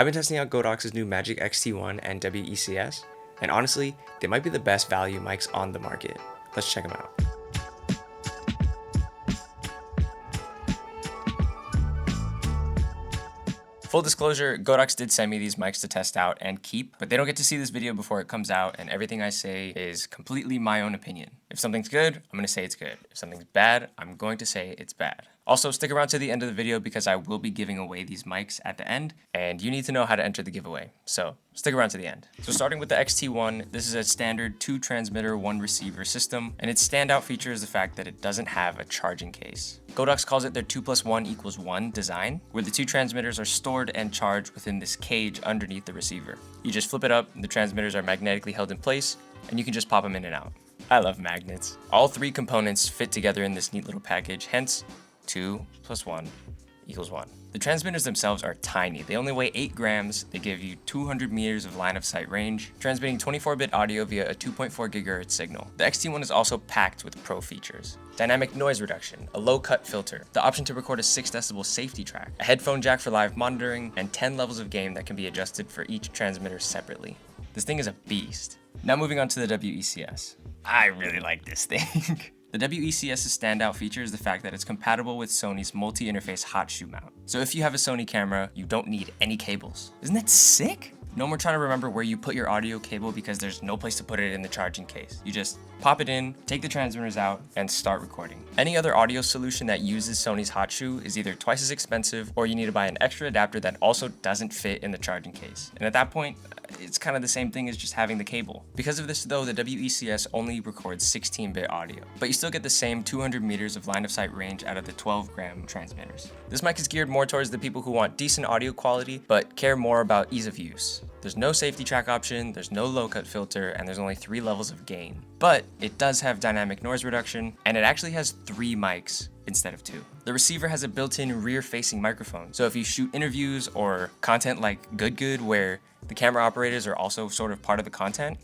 I've been testing out Godox's new Magic XT1 and WEC-S, and honestly, they might be the best value mics on the market. Let's check them out. Full disclosure, Godox did send me these mics to test out and keep, but they don't get to see this video before it comes out, and everything I say is completely my own opinion. If something's good, I'm going to say it's good. If something's bad, I'm going to say it's bad. Also, stick around to the end of the video because I will be giving away these mics at the end, and you need to know how to enter the giveaway, so stick around to the end. So starting with the XT1, this is a standard 2 transmitter, 1 receiver system, and its standout feature is the fact that it doesn't have a charging case. Godox calls it their 2+1=1 design, where the 2 transmitters are stored and charged within this cage underneath the receiver. You just flip it up, the transmitters are magnetically held in place, and you can just pop them in and out. I love magnets. All 3 components fit together in this neat little package, hence 2+1=1. The transmitters themselves are tiny. They only weigh 8 grams. They give you 200 meters of line of sight range, transmitting 24-bit audio via a 2.4 gigahertz signal. The XT1 is also packed with pro features. Dynamic noise reduction, a low cut filter, the option to record a 6 decibel safety track, a headphone jack for live monitoring, and 10 levels of gain that can be adjusted for each transmitter separately. This thing is a beast. Now moving on to the WEC-S. I really like this thing. The WEC-S's standout feature is the fact that it's compatible with Sony's multi-interface hot shoe mount. So if you have a Sony camera, you don't need any cables. Isn't that sick? No more trying to remember where you put your audio cable because there's no place to put it in the charging case. You just pop it in, take the transmitters out, and start recording. Any other audio solution that uses Sony's hot shoe is either twice as expensive or you need to buy an extra adapter that also doesn't fit in the charging case. And at that point, it's kind of the same thing as just having the cable. Because of this though, the WEC-S only records 16-bit audio, but you still get the same 200 meters of line of sight range out of the 12-gram transmitters. This mic is geared more towards the people who want decent audio quality, but care more about ease of use. There's no safety track option, there's no low cut filter, and there's only 3 levels of gain. But it does have dynamic noise reduction, and it actually has 3 mics instead of 2. The receiver has a built-in rear-facing microphone, so if you shoot interviews or content like Good where the camera operators are also sort of part of the content,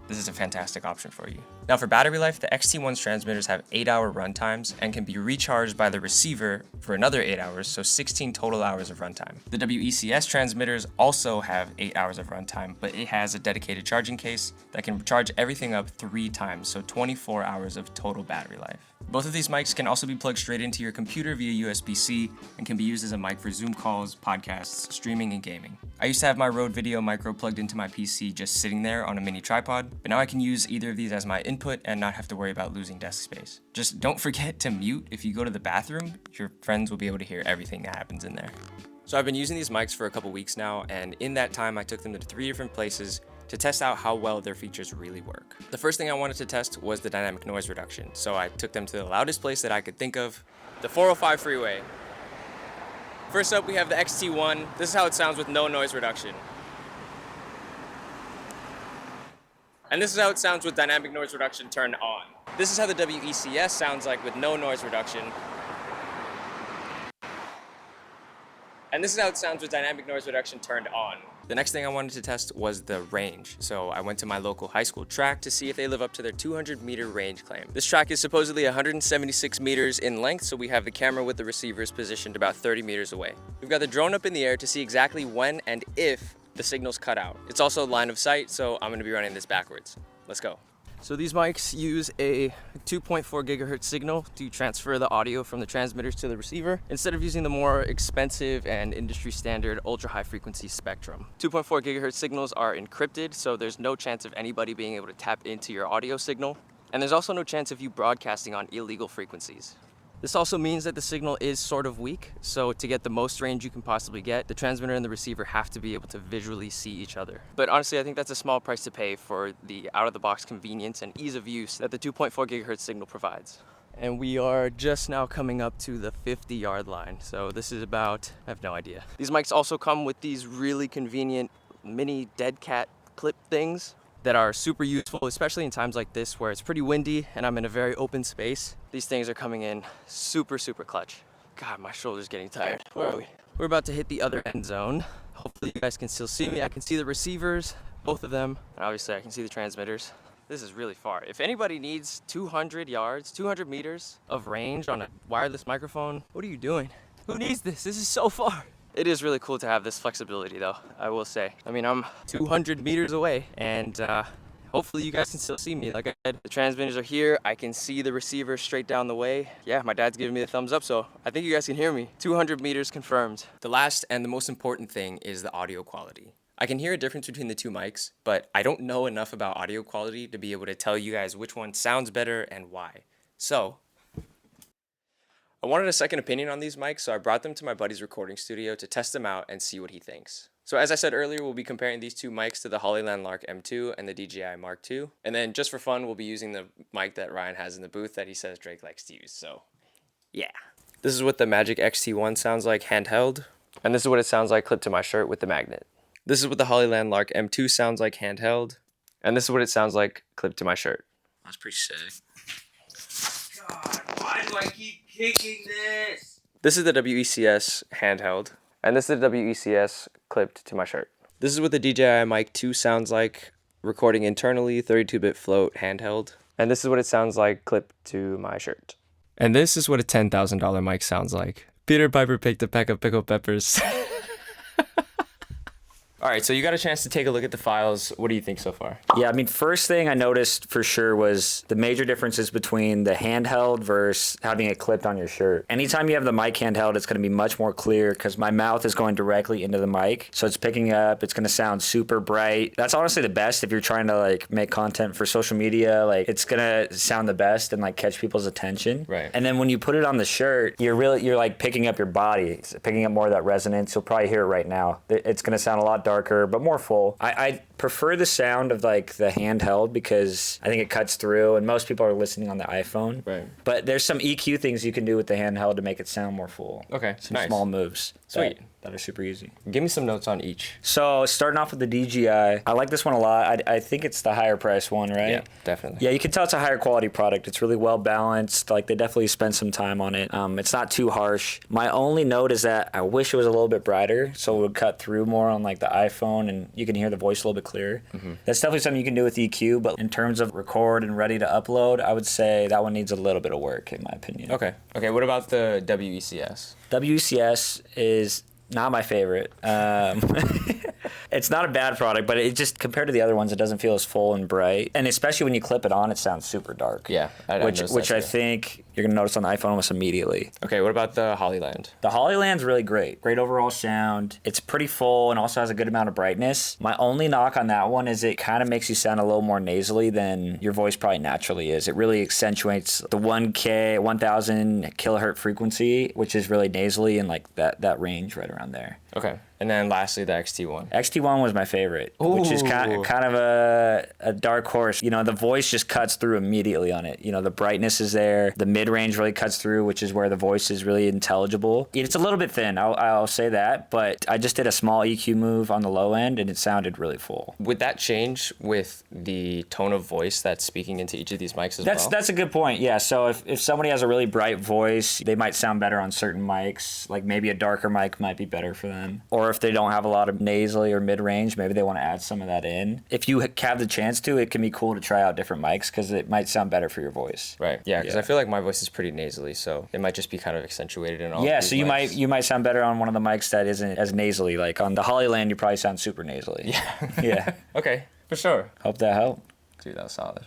this is a fantastic option for you. Now for battery life, the XT1's transmitters have 8-hour run times and can be recharged by the receiver for another 8 hours, so 16 total hours of runtime. The WEC-S transmitters also have 8 hours of runtime, but it has a dedicated charging case that can charge everything up 3 times, so 24 hours of total battery life. Both of these mics can also be plugged straight into your computer via USB-C and can be used as a mic for Zoom calls, podcasts, streaming, and gaming. I used to have my Rode Video Micro plugged into my PC just sitting there on a mini tripod, but now I can use either of these as my input and not have to worry about losing desk space. Just don't forget to mute if you go to the bathroom. Your friends will be able to hear everything that happens in there. So I've been using these mics for a couple weeks now, and in that time I took them to 3 different places to test out how well their features really work. The first thing I wanted to test was the dynamic noise reduction, so I took them to the loudest place that I could think of, the 405 freeway. First up, we have the XT1. This is how it sounds with no noise reduction. And this is how it sounds with dynamic noise reduction turned on. This is how the WEC-S sounds like with no noise reduction. And this is how it sounds with dynamic noise reduction turned on. The next thing I wanted to test was the range. So I went to my local high school track to see if they live up to their 200-meter range claim. This track is supposedly 176 meters in length, so we have the camera with the receivers positioned about 30 meters away. We've got the drone up in the air to see exactly when and if the signal's cut out. It's also line of sight, so I'm gonna be running this backwards. Let's go. So these mics use a 2.4 gigahertz signal to transfer the audio from the transmitters to the receiver instead of using the more expensive and industry standard ultra high frequency spectrum. 2.4 gigahertz signals are encrypted, so there's no chance of anybody being able to tap into your audio signal. And there's also no chance of you broadcasting on illegal frequencies. This also means that the signal is sort of weak, so to get the most range you can possibly get, the transmitter and the receiver have to be able to visually see each other. But honestly, I think that's a small price to pay for the out-of-the-box convenience and ease of use that the 2.4 gigahertz signal provides. And we are just now coming up to the 50-yard line, so this is about, I have no idea. These mics also come with these really convenient mini dead cat clip things that are super useful, especially in times like this where it's pretty windy and I'm in a very open space. These things are coming in super clutch. God, my shoulder's getting tired. Where are we? We're about to hit the other end zone. Hopefully you guys can still see me. I can see the receivers, both of them, and obviously I can see the transmitters. This is really far. If anybody needs 200 yards, 200 meters of range on a wireless microphone, what are you doing? Who needs this? This is so far. It is really cool to have this flexibility though, I will say. I mean, I'm 200 meters away and hopefully you guys can still see me. Like I said, the transmitters are here. I can see the receiver straight down the way. Yeah, my dad's giving me the thumbs up, so I think you guys can hear me. 200 meters confirmed. The last and the most important thing is the audio quality. I can hear a difference between the two mics, but I don't know enough about audio quality to be able to tell you guys which one sounds better and why. So, I wanted a second opinion on these mics, so I brought them to my buddy's recording studio to test them out and see what he thinks. So as I said earlier, we'll be comparing these two mics to the Hollyland Lark M2 and the DJI Mark II. And then just for fun, we'll be using the mic that Ryan has in the booth that he says Drake likes to use. So yeah. This is what the Magic XT1 sounds like handheld. And this is what it sounds like clipped to my shirt with the magnet. This is what the Hollyland Lark M2 sounds like handheld. And this is what it sounds like clipped to my shirt. That's pretty sick. God, why do I keep kicking this? This is the WEC-S handheld. And this is the WEC-S clipped to my shirt. This is what the DJI Mic 2 sounds like recording internally, 32-bit float handheld. And this is what it sounds like clipped to my shirt. And this is what a $10,000 mic sounds like. Peter Piper picked a peck of pickled peppers. All right, so you got a chance to take a look at the files. What do you think so far? Yeah, I mean, first thing I noticed for sure was the major differences between the handheld versus having it clipped on your shirt. Anytime you have the mic handheld, it's going to be much more clear because my mouth is going directly into the mic. So it's picking up, it's going to sound super bright. That's honestly the best if you're trying to like make content for social media. Like it's going to sound the best and like catch people's attention. Right. And then when you put it on the shirt, you're like picking up your body. It's picking up more of that resonance. You'll probably hear it right now. It's going to sound a lot darker, but more full. I prefer the sound of like the handheld because I think it cuts through and most people are listening on the iPhone. Right. But there's some EQ things you can do with the handheld to make it sound more full. Okay, Some nice. small moves. Sweet. That are super easy. Give me some notes on each. So starting off with the DJI, I like this one a lot. I think it's the higher price one, right? Yeah, definitely. Yeah, you can tell it's a higher quality product. It's really well balanced. Like they definitely spent some time on it. It's not too harsh. My only note is that I wish it was a little bit brighter so it would cut through more on like the iPhone and you can hear the voice a little bit clearer. Mm-hmm. That's definitely something you can do with EQ, but in terms of record and ready to upload, I would say that one needs a little bit of work in my opinion. Okay, what about the WEC-S? WEC-S is not my favorite. It's not a bad product, but it just, compared to the other ones, it doesn't feel as full and bright. And especially when you clip it on, it sounds super dark. Yeah, which I think you're going to notice on the iPhone almost immediately. Okay, what about the Hollyland? The Hollyland's really great. Great overall sound. It's pretty full and also has a good amount of brightness. My only knock on that one is it kind of makes you sound a little more nasally than your voice probably naturally is. It really accentuates the 1K, 1000 kilohertz frequency, which is really nasally and like that range right around there. Okay. And then lastly, the XT1. XT1 was my favorite, which is kind of a dark horse. You know, the voice just cuts through immediately on it. You know, the brightness is there. The mid-range really cuts through, which is where the voice is really intelligible. It's a little bit thin, I'll say that, but I just did a small EQ move on the low end, and it sounded really full. Would that change with the tone of voice that's speaking into each of these mics as well? That's a good point, yeah. So if somebody has a really bright voice, they might sound better on certain mics. Like maybe a darker mic might be better for them. Or if they don't have a lot of nasally or mid-range, maybe they want to add some of that in. If you have the chance to, it can be cool to try out different mics because it might sound better for your voice. Right. Yeah, because I feel like my voice is pretty nasally, so it might just be kind of accentuated in all. Yeah, of these so mics. you might sound better on one of the mics that isn't as nasally. Like on the Hollyland, you probably sound super nasally. Yeah. Yeah. Okay, for sure. Hope that helped. Dude, that was solid.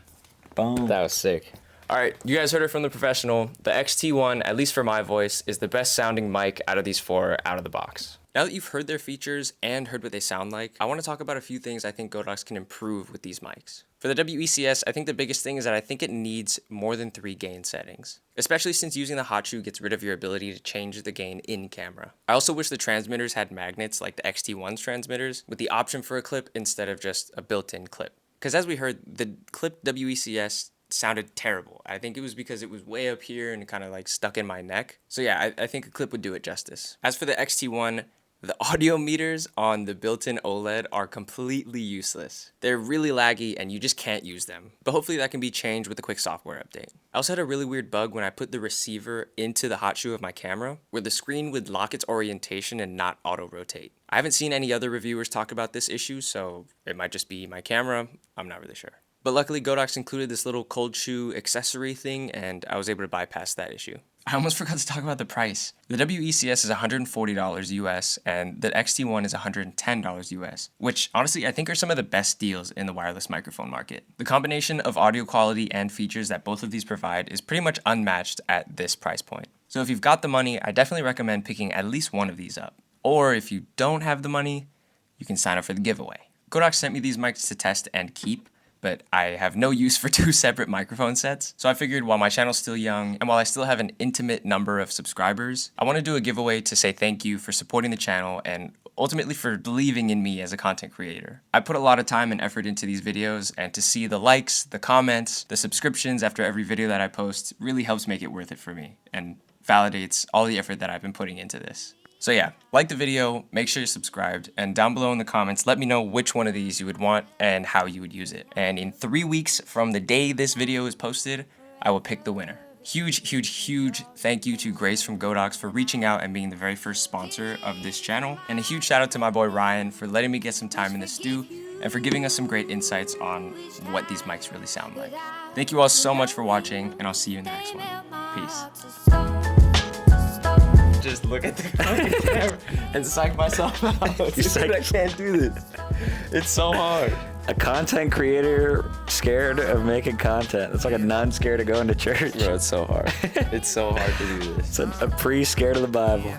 Boom. That was sick. All right, you guys heard it from the professional. The XT1, at least for my voice, is the best sounding mic out of these four out of the box. Now that you've heard their features and heard what they sound like, I want to talk about a few things I think Godox can improve with these mics. For the WEC-S, I think the biggest thing is that I think it needs more than 3 gain settings, especially since using the hot shoe gets rid of your ability to change the gain in camera. I also wish the transmitters had magnets like the XT1's transmitters with the option for a clip instead of just a built-in clip. Because as we heard, the clip WEC-S sounded terrible. I think it was because it was way up here and kind of like stuck in my neck. So yeah, I think a clip would do it justice. As for the XT1, the audio meters on the built-in OLED are completely useless. They're really laggy and you just can't use them. But hopefully that can be changed with a quick software update. I also had a really weird bug when I put the receiver into the hot shoe of my camera, where the screen would lock its orientation and not auto-rotate. I haven't seen any other reviewers talk about this issue, so it might just be my camera. I'm not really sure. But luckily Godox included this little cold shoe accessory thing and I was able to bypass that issue. I almost forgot to talk about the price. The WEC-S is $140 US and the XT1 is $110 US, which honestly I think are some of the best deals in the wireless microphone market. The combination of audio quality and features that both of these provide is pretty much unmatched at this price point. So if you've got the money, I definitely recommend picking at least one of these up. Or if you don't have the money, you can sign up for the giveaway. Godox sent me these mics to test and keep, but I have no use for 2 separate microphone sets. So I figured while my channel's still young and while I still have an intimate number of subscribers, I want to do a giveaway to say thank you for supporting the channel and ultimately for believing in me as a content creator. I put a lot of time and effort into these videos, and to see the likes, the comments, the subscriptions after every video that I post really helps make it worth it for me and validates all the effort that I've been putting into this. So yeah, like the video, make sure you're subscribed, and down below in the comments, let me know which one of these you would want and how you would use it. And in 3 weeks from the day this video is posted, I will pick the winner. Huge thank you to Grace from Godox for reaching out and being the very first sponsor of this channel. And a huge shout out to my boy Ryan for letting me get some time in the stew and for giving us some great insights on what these mics really sound like. Thank you all so much for watching, and I'll see you in the next one. Peace. Just look at the camera and psych myself out. Dude, I can't do this. It's so hard. A content creator scared of making content. It's like a nun scared of going to church. Bro, it's so hard. It's so hard to do this. It's a priest scared of the Bible.